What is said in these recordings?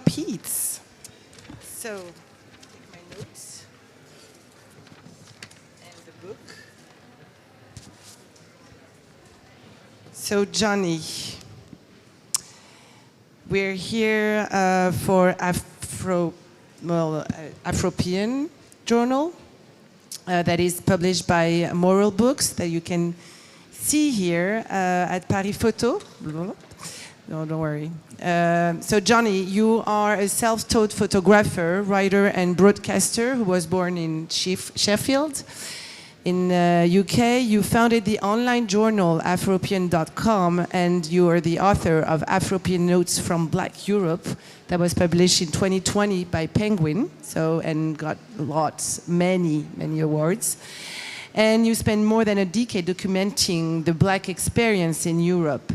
Pete's. So, take my notes and the book. So, Johnny, we're here for Afropean Journal that is published by MÖREL Books that you can see here at Paris Photo. No, don't worry. So Johnny, you are a self-taught photographer, writer and broadcaster who was born in Sheffield. In UK, you founded the online journal Afropean.com, and you are the author of Afropean Notes from Black Europe that was published in 2020 by Penguin, and got many awards. And you spent more than a decade documenting the Black experience in Europe.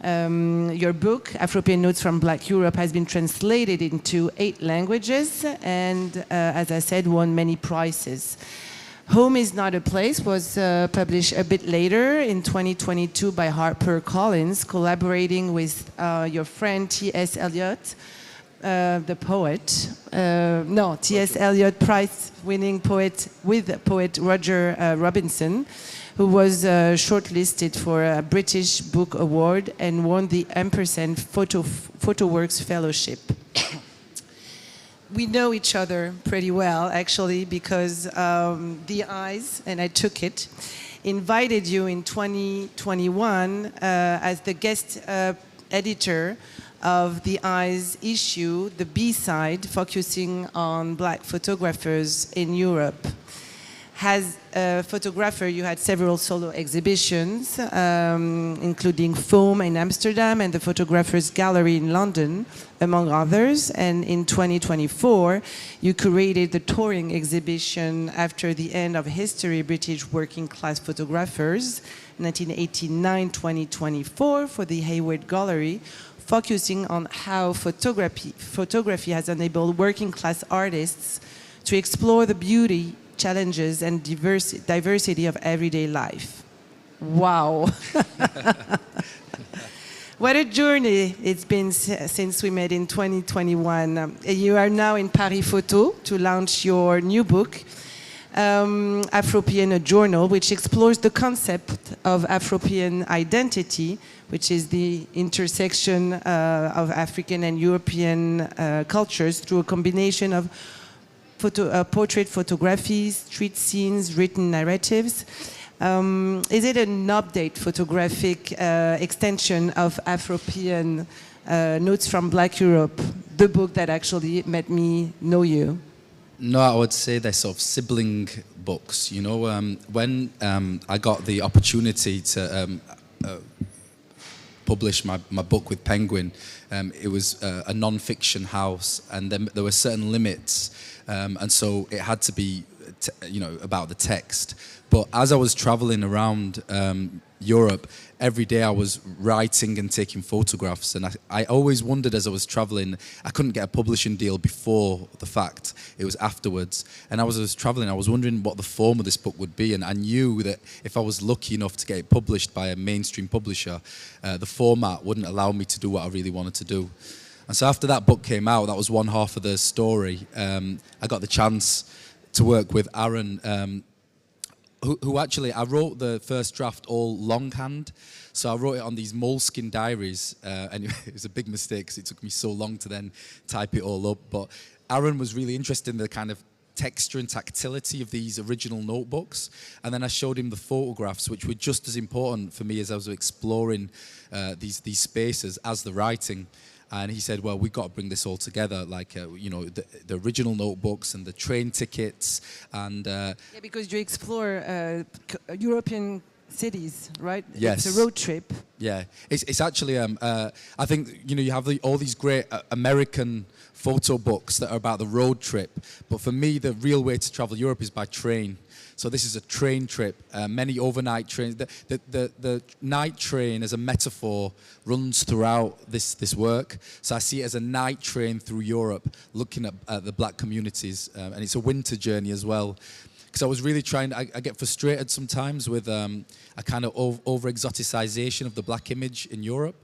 Your book, Afropean Notes from Black Europe, has been translated into 8 languages and, as I said, won many prizes. Home is Not a Place was published a bit later in 2022 by HarperCollins, collaborating with your friend T.S. Eliot, the poet. T.S. Eliot Prize-winning poet with poet Roger Robinson, who was shortlisted for a British Book Award and won the Ampersand PhotoWorks Fellowship. We know each other pretty well, actually, because The Eyes, and I took it, invited you in 2021 as the guest editor of The Eyes issue, the B-side, focusing on Black photographers in Europe. As a photographer, you had several solo exhibitions, including Foam in Amsterdam and the Photographers Gallery in London, among others. And in 2024, you curated the touring exhibition After the End of History, British Working Class Photographers, 1989-2024, for the Hayward Gallery, focusing on how photography has enabled working class artists to explore the beauty, challenges and diversity of everyday life. Wow. What a journey it's been since we met in 2021. You are now in Paris Photo to launch your new book, Afropean, a journal, which explores the concept of Afropean identity, which is the intersection of African and European cultures through a combination of portrait photographies, street scenes, written narratives. Is it an update photographic extension of Afropean Notes from Black Europe, the book that actually made me know you? No, I would say they're sort of sibling books. You know, when I got the opportunity to publish my book with Penguin, it was a non-fiction house, and then there were certain limits, and so it had to be, about the text. But as I was traveling around Europe, every day I was writing and taking photographs, and I always wondered as I was traveling, I couldn't get a publishing deal before the fact, it was afterwards. And as I was traveling, I was wondering what the form of this book would be, and I knew that if I was lucky enough to get it published by a mainstream publisher, the format wouldn't allow me to do what I really wanted to do. And so after that book came out, that was one half of the story, I got the chance to work with Aaron, who actually, I wrote the first draft all longhand. So I wrote it on these moleskin diaries, and it was a big mistake because it took me so long to then type it all up. But Aaron was really interested in the kind of texture and tactility of these original notebooks. And then I showed him the photographs, which were just as important for me as I was exploring these spaces as the writing. And he said, well, we've got to bring this all together, like, the original notebooks and the train tickets. And yeah, because you explore European cities, right? Yes. It's a road trip. Yeah, it's actually, I think, you have all these great American photo books that are about the road trip. But for me, the real way to travel Europe is by train. So this is a train trip, many overnight trains. The night train as a metaphor runs throughout this work. So I see it as a night train through Europe, looking at the Black communities. And it's a winter journey as well. because I was really trying. I get frustrated sometimes with a kind of over exoticization of the black image in Europe.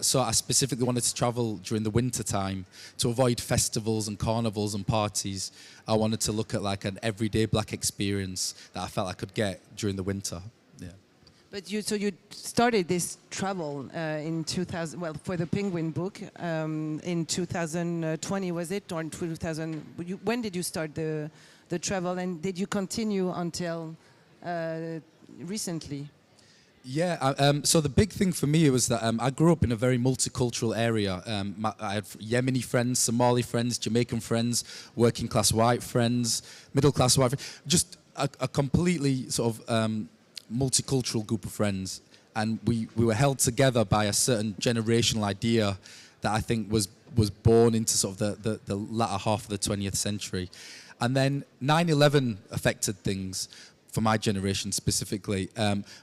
So I specifically wanted to travel during the winter time to avoid festivals and carnivals and parties. I wanted to look at like an everyday black experience that I felt I could get during the winter. Yeah. But you started this travel in 2000. Well, for the Penguin book in 2020, was it, or in 2000? When did you start the travel, and did you continue until recently? Yeah, so the big thing for me was that I grew up in a very multicultural area. I had Yemeni friends, Somali friends, Jamaican friends, working class white friends, middle class white friends, just a completely sort of multicultural group of friends. And we were held together by a certain generational idea that I think was born into sort of the latter half of the 20th century. And then 9/11 affected things for my generation specifically,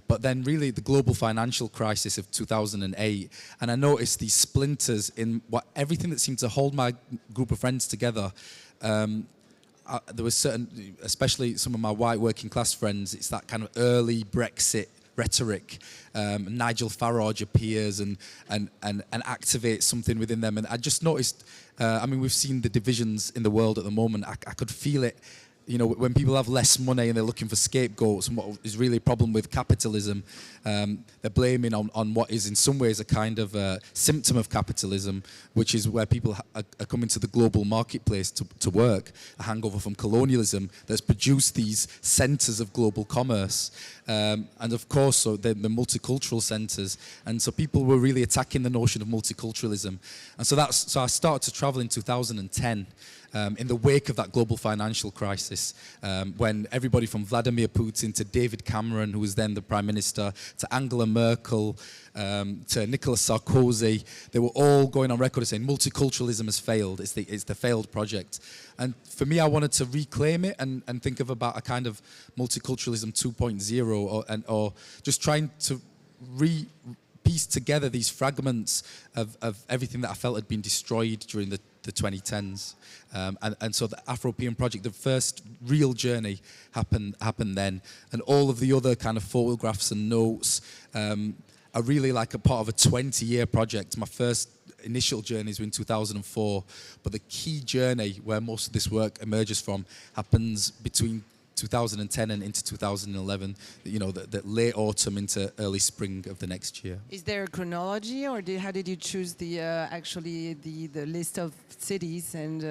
but then really the global financial crisis of 2008, and I noticed these splinters in everything that seemed to hold my group of friends together. There was certain, especially some of my white working class friends, it's that kind of early Brexit rhetoric. Nigel Farage appears and activates something within them, and I just noticed. I mean, we've seen the divisions in the world at the moment. I could feel it. You know, when people have less money and they're looking for scapegoats, and what is really a problem with capitalism, they're blaming on what is in some ways a kind of symptom of capitalism, which is where people are coming to the global marketplace to work, a hangover from colonialism that's produced these centres of global commerce. And of course, so the multicultural centres. And so people were really attacking the notion of multiculturalism. And so I started to travel in 2010. In the wake of that global financial crisis, when everybody from Vladimir Putin to David Cameron, who was then the Prime Minister, to Angela Merkel, to Nicolas Sarkozy, they were all going on record as saying multiculturalism has failed, it's the failed project. And for me, I wanted to reclaim it and think of about a kind of multiculturalism 2.0, or just trying to piece together these fragments of everything that I felt had been destroyed during the 2010s. And so the Afropean project, the first real journey happened then. And all of the other kind of photographs and notes are really like a part of a 20-year project. My first initial journeys were in 2004, but the key journey where most of this work emerges from happens between 2010 and into 2011, you know, the late autumn into early spring of the next year. Is there a chronology, or how did you choose actually the list of cities and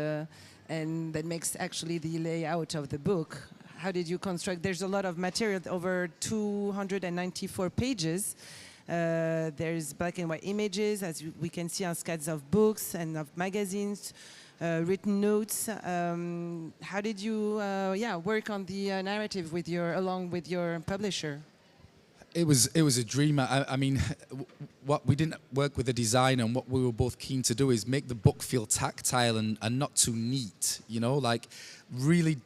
that makes actually the layout of the book? How did you construct? There's a lot of material, over 294 pages. There's black and white images, as we can see on scads of books and of magazines. Written notes. How did you, work on the narrative along with your publisher? It was a dream. I mean, what we didn't work with a designer, and what we were both keen to do is make the book feel tactile and not too neat. You know, like really,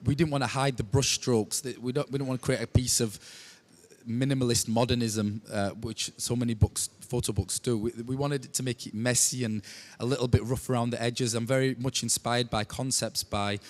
we didn't want to hide the brushstrokes. We don't want to create a piece of minimalist modernism, which so many photo books do. We wanted to make it messy and a little bit rough around the edges. I'm very much inspired by concepts by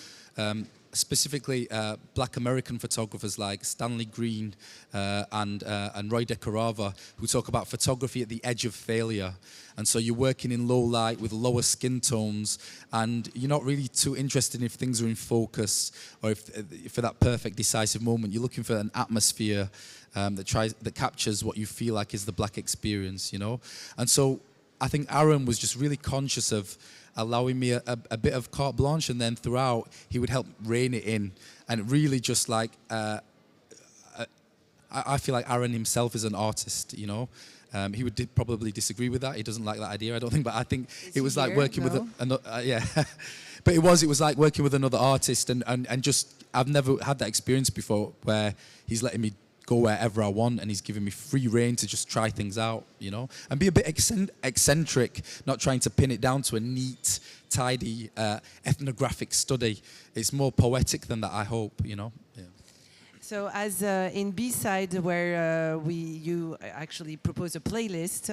specifically black American photographers like Stanley Green and Roy DeCarava, who talk about photography at the edge of failure. And so you're working in low light with lower skin tones, and you're not really too interested if things are in focus or if for that perfect decisive moment. You're looking for an atmosphere that captures what you feel like is the black experience, you know. And so I think Aaron was just really conscious of allowing me a bit of carte blanche, and then throughout he would help rein it in, and really just like I feel like Aaron himself is an artist, you know. He would probably disagree with that. He doesn't like that idea, I don't think. But I think it was like working with another, yeah. But it was like working with another artist, and just I've never had that experience before where he's letting me go wherever I want, and he's giving me free rein to just try things out, you know, and be a bit eccentric, not trying to pin it down to a neat, tidy ethnographic study. It's more poetic than that, I hope, you know. Yeah. So as in B-side, where you actually propose a playlist,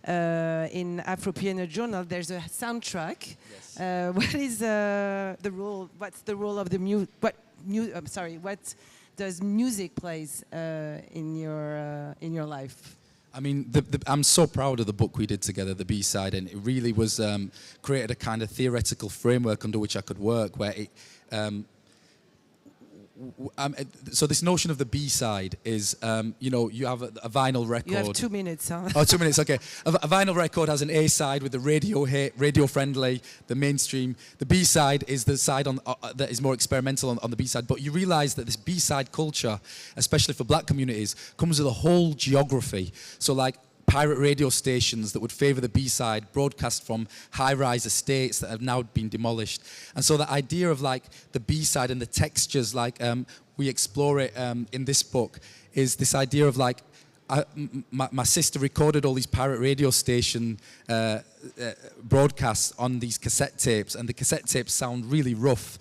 in Afropean Journal, there's a soundtrack. Yes. What is the role? What's the role of the what does music plays in your life? I mean, I'm so proud of the book we did together, the B-side, and it really was created a kind of theoretical framework under which I could work, where it. So this notion of the B-side is, you have a vinyl record. You have 2 minutes, huh? Oh, 2 minutes, okay. A vinyl record has an A-side with the radio hit, radio-friendly, the mainstream. The B-side is the side on that is more experimental on the B-side. But you realise that this B-side culture, especially for black communities, comes with a whole geography. So like pirate radio stations that would favour the B-side, broadcast from high-rise estates that have now been demolished. And so the idea of like the B-side and the textures, like we explore it in this book, is this idea of like, my sister recorded all these pirate radio station broadcasts on these cassette tapes, and the cassette tapes sound really rough,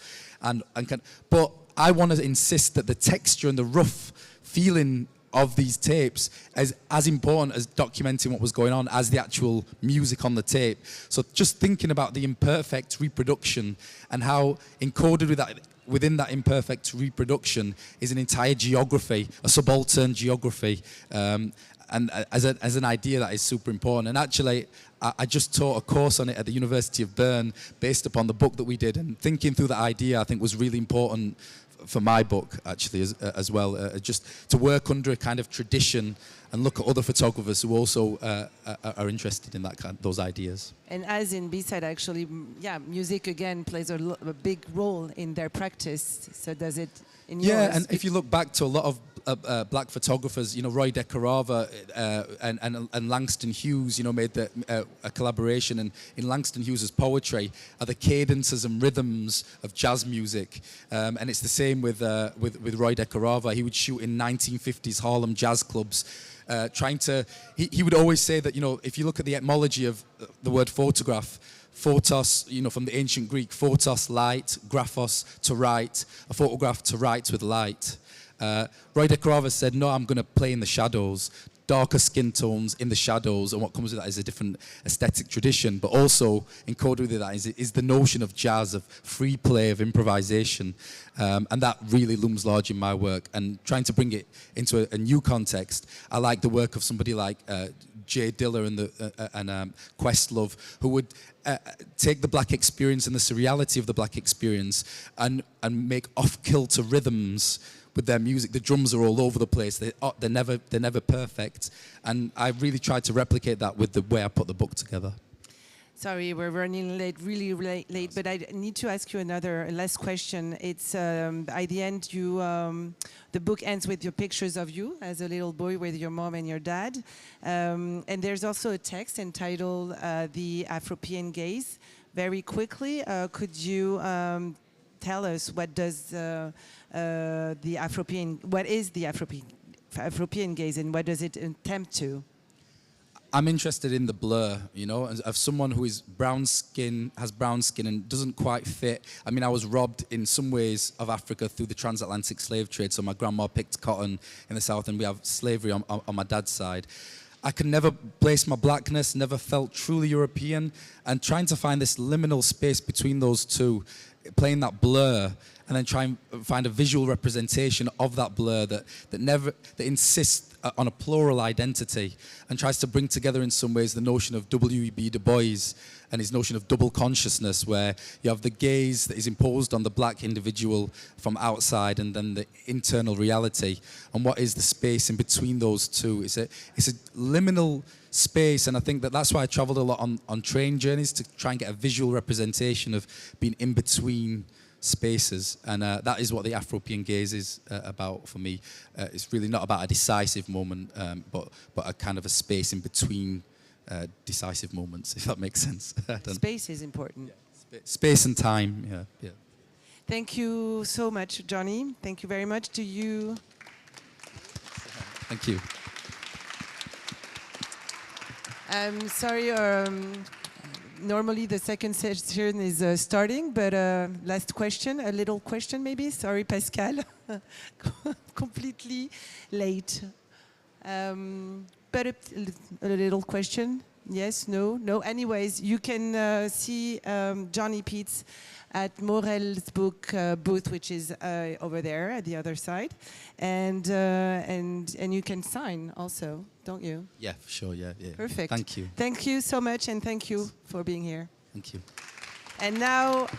but I want to insist that the texture and the rough feeling of these tapes is as important as documenting what was going on as the actual music on the tape. So just thinking about the imperfect reproduction and how encoded within that imperfect reproduction is an entire geography, a subaltern geography, and as an idea that is super important. And actually, I just taught a course on it at the University of Bern based upon the book that we did, and thinking through the idea I think was really important for my book actually as well, just to work under a kind of tradition and look at other photographers who also are interested in those ideas. And as in B-side, actually, music again plays a big role in their practice. So does it in yours? Yeah, and if you look back to a lot of black photographers, Roy De Carava and Langston Hughes, made a collaboration. And in Langston Hughes's poetry are the cadences and rhythms of jazz music, and it's the same with Roy De Carava. He would shoot in 1950s Harlem jazz clubs, he would always say that if you look at the etymology of the word photograph. Photos, from the ancient Greek, photos, light, graphos, to write, a photograph to write with light. Roy De Carava said, no, I'm going to play in the shadows, darker skin tones in the shadows, and what comes with that is a different aesthetic tradition, but also encoded with that is the notion of jazz, of free play, of improvisation, and that really looms large in my work. And trying to bring it into a new context, I like the work of somebody like Jay Diller and Questlove, who would take the black experience and the surreality of the black experience and make off-kilter rhythms with their music. The drums are all over the place. They're never perfect, and I really tried to replicate that with the way I put the book together. Sorry, we're running late, really late, but I need to ask you another last question. It's at the end, the book ends with your pictures of you as a little boy with your mom and your dad, and there's also a text entitled "The Afropean Gaze." Very quickly, could you tell us what is the Afropean gaze, and what does it attempt to? I'm interested in the blur, of someone who is has brown skin and doesn't quite fit. I mean, I was robbed in some ways of Africa through the transatlantic slave trade. So my grandma picked cotton in the south, and we have slavery on my dad's side. I could never place my blackness, never felt truly European, and trying to find this liminal space between those two, playing that blur, and then try and find a visual representation of that blur that insists on a plural identity and tries to bring together in some ways the notion of W.E.B. Du Bois and his notion of double consciousness, where you have the gaze that is imposed on the black individual from outside and then the internal reality, and what is the space in between those two. It's a liminal space, and I think that's why I traveled a lot on train journeys, to try and get a visual representation of being in between spaces, and that is what the Afropean gaze is about for me. It's really not about a decisive moment, but a kind of a space in between decisive moments, if that makes sense. Space is important. Yeah. Space and time, yeah. Thank you so much, Johny. Thank you very much to you. Thank you. I'm sorry, normally the second session is starting, but last question, a little question maybe. Sorry, Pascal. Completely late. But a little question. Yes, no, no. Anyways, you can see Johny Peets at MÖREL's book booth, which is over there at the other side, and you can sign also, don't you? Yeah, for sure. Yeah, yeah. Perfect. Thank you. Thank you so much, and thank you for being here. Thank you. And now